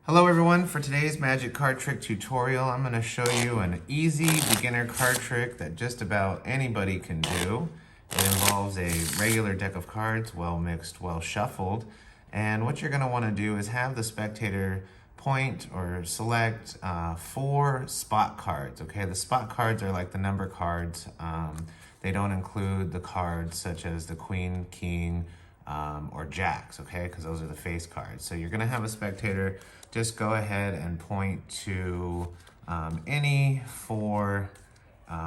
Hello everyone, for today's magic card trick tutorial, I'm going to show you an easy beginner card trick that just about anybody can do. It involves a regular deck of cards, well mixed, well shuffled. And what you're going to want to do is have the spectator point or select 4 spot cards, okay? The spot cards are like the number cards. They don't include the cards such as the queen, king, or jacks, okay? Because those are the face cards. So you're going to have a spectator just go ahead and point to any 4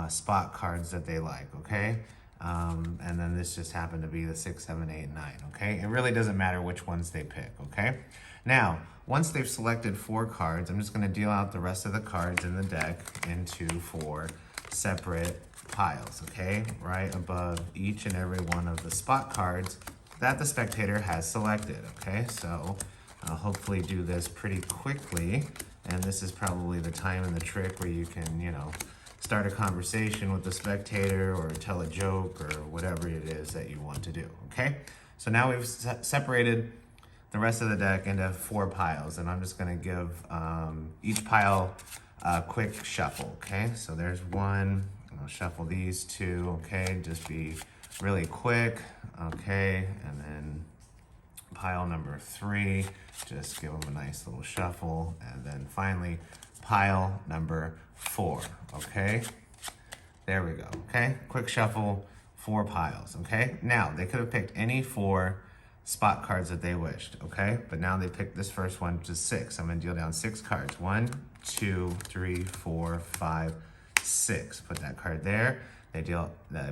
spot cards that they like, okay? And then this just happened to be the 6, 7, 8, 9, okay? It really doesn't matter which ones they pick, okay? Now, once they've selected 4 cards, I'm just gonna deal out the rest of the cards in the deck into 4 separate piles, okay? Right above each and every one of the spot cards that the spectator has selected, okay? So I'll hopefully do this pretty quickly, and this is probably the time in the trick where you can, start a conversation with the spectator or tell a joke or whatever it is that you want to do, okay? So now we've separated the rest of the deck into 4 piles, and I'm just gonna give each pile a quick shuffle, okay? So there's 1, I'll shuffle these 2, okay? Just be really quick, okay? And then pile number 3, just give them a nice little shuffle. And then finally, pile number 4, okay? There we go, okay? Quick shuffle, 4 piles, okay? Now, they could have picked any 4 spot cards that they wished, okay? But now they picked this first one, which is 6. I'm gonna deal down 6 cards. 1, 2, 3, 4, 5, 6. Put that card there. They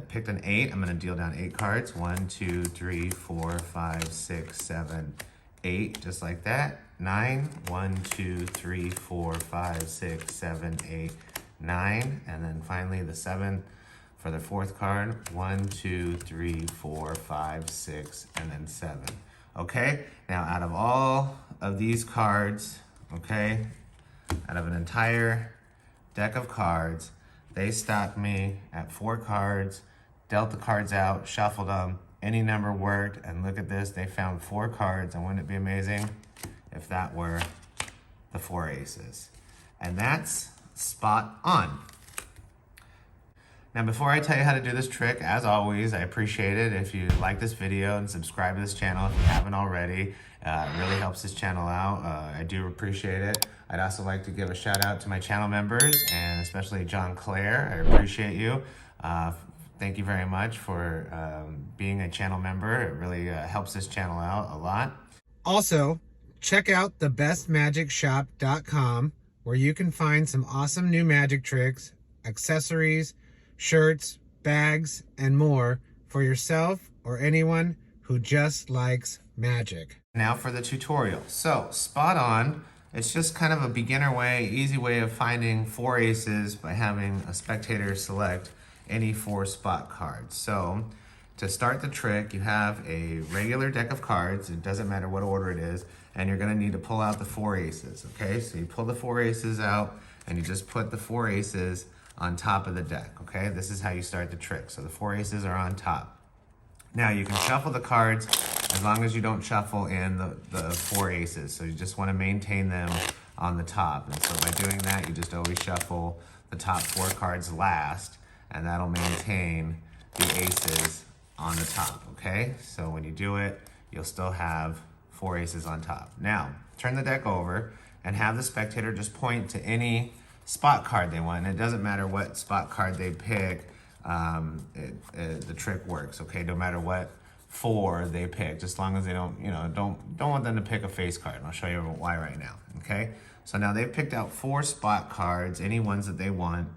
picked an 8. I'm gonna deal down 8 cards. 1, 2, 3, 4, 5, 6, 7, 8, just like that. 9, 1, 2, 3, 4, 5, 6, 7, 8, 9. And then finally the 7 for the 4th card. 1, 2, 3, 4, 5, 6, and then 7. Okay, now out of all of these cards, okay, out of an entire deck of cards, they stopped me at 4 cards, dealt the cards out, shuffled them, any number worked, and look at this, they found 4 cards, and wouldn't it be amazing if that were the 4 aces? And that's spot on. Now, before I tell you how to do this trick, as always, I appreciate it if you like this video and subscribe to this channel if you haven't already. It really helps this channel out. I do appreciate it. I'd also like to give a shout out to my channel members, and especially John Clare. I appreciate you. Thank you very much for being a channel member. It really helps this channel out a lot. Also, check out thebestmagicshop.com, where you can find some awesome new magic tricks, accessories, shirts, bags, and more for yourself or anyone who just likes magic. Now for the tutorial. So, spot on. It's just kind of a beginner way, easy way of finding 4 aces by having a spectator select any 4 spot cards. So, to start the trick, you have a regular deck of cards. It doesn't matter what order it is, and you're gonna need to pull out the 4 aces, okay? So you pull the 4 aces out, and you just put the 4 aces on top of the deck, okay? This is how you start the trick. So the 4 aces are on top. Now you can shuffle the cards as long as you don't shuffle in the 4 aces. So you just want to maintain them on the top. And so by doing that, you just always shuffle the top 4 cards last, and that'll maintain the aces on the top, okay? So when you do it, you'll still have 4 aces on top. Now, turn the deck over and have the spectator just point to any spot card they want. And it doesn't matter what spot card they pick, the trick works, okay? No matter what 4 they pick, just as long as they don't want them to pick a face card. And I'll show you why right now, okay? So now they've picked out 4 spot cards, any ones that they want.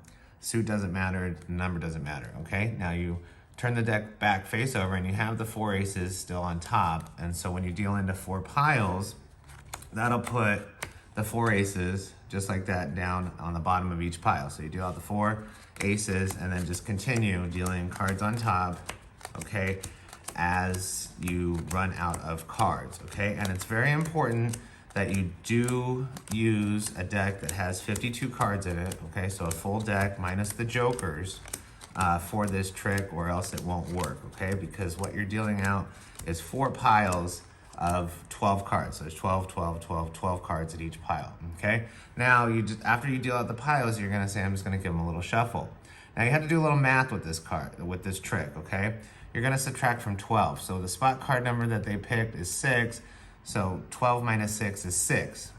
Suit doesn't matter, number doesn't matter, okay? Now you turn the deck back face over and you have the 4 aces still on top. And so when you deal into 4 piles, that'll put the 4 aces just like that down on the bottom of each pile. So you deal out the 4 aces and then just continue dealing cards on top, okay, as you run out of cards, okay? And it's very important that you do use a deck that has 52 cards in it, okay? So a full deck minus the jokers for this trick, or else it won't work, okay? Because what you're dealing out is 4 piles of 12 cards. So there's 12, 12, 12, 12 cards at each pile, okay? Now, after you deal out the piles, you're gonna say, I'm just gonna give them a little shuffle. Now you have to do a little math with this trick, okay? You're gonna subtract from 12. So the spot card number that they picked is 6, so 12 minus 6 is 6.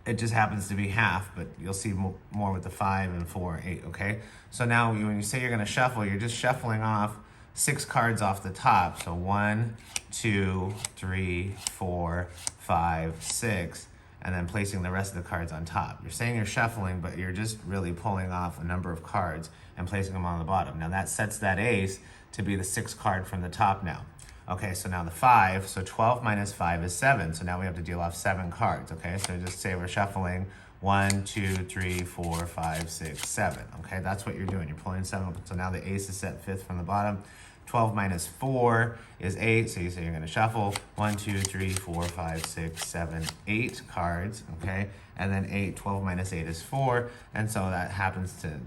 It just happens to be half, but you'll see more with the 5 and 4 and 8, okay? So now when you say you're gonna shuffle, you're just shuffling off 6 cards off the top. So 1, 2, 3, 4, 5, 6, and then placing the rest of the cards on top. You're saying you're shuffling, but you're just really pulling off a number of cards and placing them on the bottom. Now that sets that ace to be the 6th card from the top now. Okay, so now the 5, so 12 minus 5 is 7. So now we have to deal off 7 cards, okay? So just say we're shuffling 1, 2, 3, 4, 5, 6, 7. Okay, that's what you're doing. You're pulling 7. So now the ace is set 5th from the bottom. 12 minus 4 is 8. So you say you're going to shuffle 1, 2, 3, 4, 5, 6, 7, 8 cards. Okay, and then 12 minus 8 is 4. And so that happens to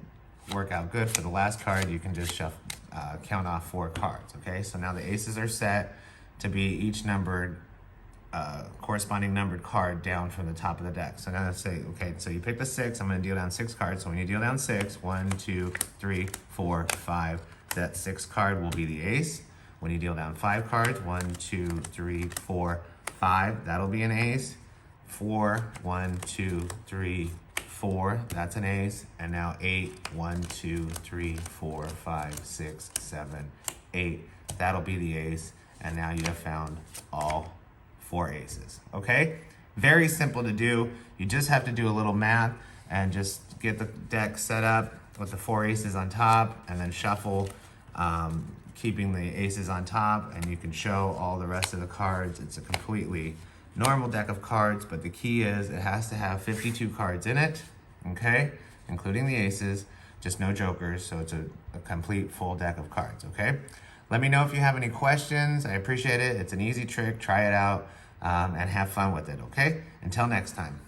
work out good for the last card. You can just count off 4 cards. Okay, so now the aces are set to be each numbered corresponding numbered card down from the top of the deck. So now let's say, okay, so you picked a 6, I'm gonna deal down 6 cards. So when you deal down 6, 1, 2, 3, 4, 5, that 6th card will be the ace. When you deal down 5 cards, 1, 2, 3, 4, 5, that'll be an ace. 4, 1, 2, 3, 4, that's an ace. And now 8, 1, 2, 3, 4, 5, 6, 7, 8, that'll be the ace. And now you have found all 4 aces, okay? Very simple to do. You just have to do a little math and just get the deck set up with the 4 aces on top and then shuffle, keeping the aces on top, and you can show all the rest of the cards. It's a completely normal deck of cards, but the key is it has to have 52 cards in it, okay? Including the aces, just no jokers, so it's a complete full deck of cards, okay? Let me know if you have any questions. I appreciate it. It's an easy trick. Try it out and have fun with it, okay? Until next time.